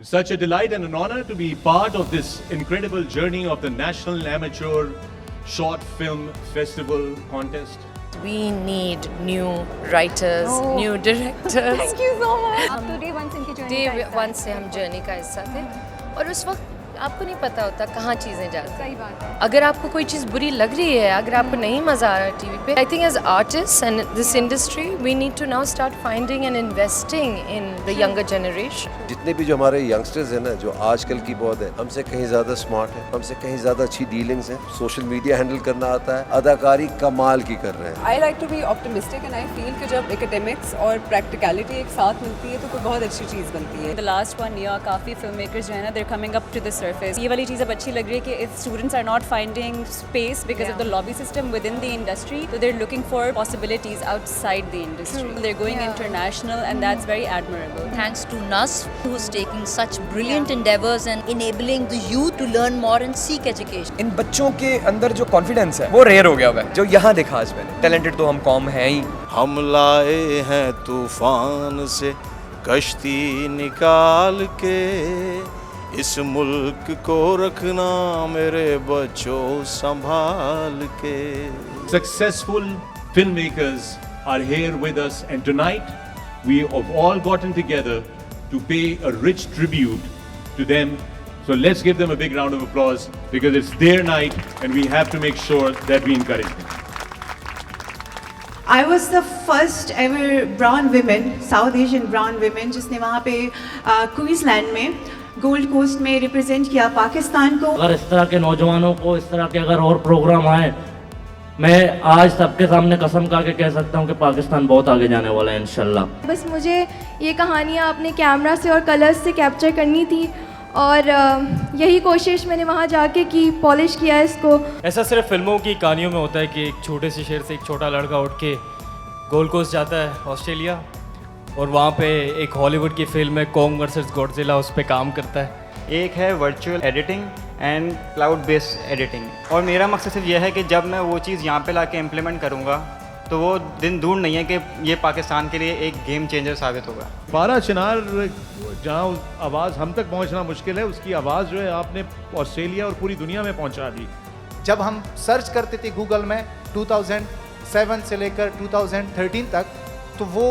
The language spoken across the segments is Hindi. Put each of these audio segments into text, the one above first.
Such a delight and an honor to be part of this incredible journey of the National Amateur Short Film Festival contest. We need new writers, new directors. Thank you so much. आप तो day one से इनकी journey का Day हिस्सा one से हम जर्नी का हिस्सा थे और उस वक्त आपको नहीं पता होता कहाँ चीज़ें जाती हैं। सही बात है। अगर आपको कोई चीज़ बुरी लग रही है, अगर आपको नहीं मज़ा आ रहा है टीवी पे, I think as artist and this industry we need to now start finding and investing in the younger generation. जितने भी जो हमारे यंगस्टर्स हैं ना, जो आजकल की बहुत है, हमसे कहीं ज़्यादा स्मार्ट है, हमसे कहीं ज़्यादा अच्छी डीलिंग्स हैं, सोशल मीडिया हैंडल करना आता है, अदाकारी कमाल की कर रहे हैं। I like to be optimistic and I feel कि जब academics और practicality एक साथ मिलती है तो कोई बहुत अच्छी चीज़ बनती है। The last 1 year काफ़ी फिल्म मेकर्स जो है ना they're coming up to the surface। ये वाली चीज़ अब अच्छी लग रही है कि if students are not finding space because of the lobby system within the industry, so they're looking for possibilities outside the industry. They're going international and that's very admirable. Thanks to NASF, who's taking such brilliant endeavors and enabling the youth to learn more and seek education. इन बच्चों के अंदर जो कॉन्फिडेंस है वो रेयर हो गया हुआ है, जो यहाँ देखा आज मैंने। टैलेंटेड तो हम कौम हैं ही। हम लाए हैं तूफान से कश्ती निकाल के, इस मुल्क को रखना मेरे बच्चों संभाल के। Successful filmmakers are here with us, and tonight we have all gotten together to pay a rich tribute to them. So let's give them a big round of applause because it's their night and we have to make sure that we encourage them. I was the first ever brown woman, South Asian brown woman, जिसने वहाँ पे क्वींसलैंड में गोल्ड कोस्ट में रिप्रेजेंट किया पाकिस्तान को। अगर इस तरह के नौजवानों को इस तरह के अगर और प्रोग्राम आए, मैं आज सबके सामने कसम खा के कह सकता हूँ कि पाकिस्तान बहुत आगे जाने वाला है इंशाल्लाह। बस मुझे ये कहानियाँ अपने कैमरा से और कलर्स से कैप्चर करनी थी और यही कोशिश मैंने वहाँ जाके की, पॉलिश किया इसको। ऐसा सिर्फ फिल्मों की कहानियों में होता है कि एक छोटे से शहर से एक छोटा लड़का उठ के गोल्ड कोस्ट जाता है ऑस्ट्रेलिया और वहाँ पे एक हॉलीवुड की फिल्म है कॉन्ग वर्सेस गॉडजिला, उस पर काम करता है। एक है virtual editing and cloud based editing, और मेरा मकसद सिर्फ यह है कि जब मैं वो चीज़ यहाँ पे लाके इम्प्लीमेंट करूँगा तो वो दिन दूर नहीं है कि ये पाकिस्तान के लिए एक गेम चेंजर साबित होगा। पारा चिनार जहाँ आवाज़ हम तक पहुँचना मुश्किल है, उसकी आवाज़ जो है आपने ऑस्ट्रेलिया और पूरी दुनिया में पहुँचा दी। जब हम सर्च करते थे गूगल में 2007 से लेकर 2013 तक, तो वो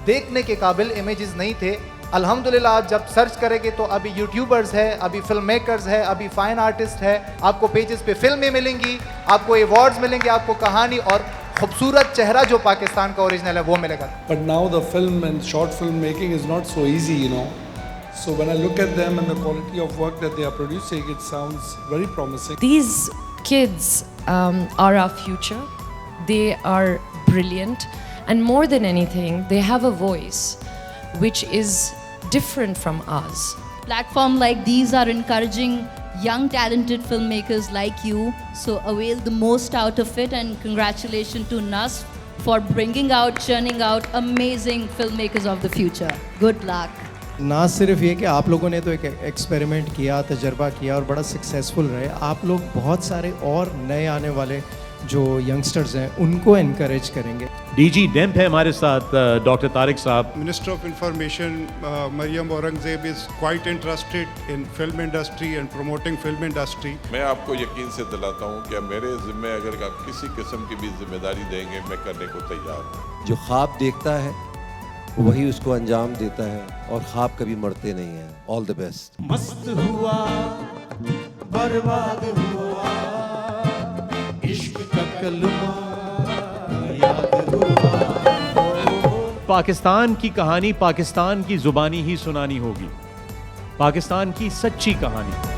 देखने के काबिल इमेजेस नहीं थे। अल्हम्दुलिल्लाह आज जब सर्च करेंगे तो अभी यूट्यूबर्स है, अभी फिल्म मेकर्स है, अभी फाइन आर्टिस्ट है, आपको पेजेस पे फिल्में मिलेंगी, आपको अवार्ड्स मिलेंगे, आपको कहानी और खूबसूरत चेहरा जो पाकिस्तान का ओरिजिनल है वो मिलेगा। But now the film and short film making is not so easy, you know. So when I look at them and the quality of work that they are producing, it sounds very promising. These kids are our future. They are brilliant, and more than anything, they have a voice which is different from ours. Platforms like these are encouraging young talented filmmakers like you, so avail the most out of it, and congratulations to NASF for bringing out, churning out amazing filmmakers of the future. Good luck. ना सिर्फ ये कि आप लोगों ने तो एक एक्सपेरिमेंट किया, तजर्बा किया और बड़ा सक्सेसफुल रहे, आप लोग बहुत सारे और नए आने वाले जो यंगस्टर्स हैं उनको इनकरेज करेंगे। डीजी डेम्प है हमारे साथ, doctor Tariq sahab. Minister of information Maryam Aurangzeb is quite interested in film industry and promoting film industry. मैं आपको यकीन से दिलाता हूँ कि मेरे ज़िम्मे अगर आप किसी किस्म की भी जिम्मेदारी देंगे, मैं करने को तैयार हूँ। जो ख्वाब देखता है वही उसको अंजाम देता है, और ख्वाब कभी मरते नहीं हैं। All the best. मस्त हुआ बर्बाद हुआ, इश्क का कलमा याद हुआ। पाकिस्तान की कहानी पाकिस्तान की जुबानी ही सुनानी होगी, पाकिस्तान की सच्ची कहानी।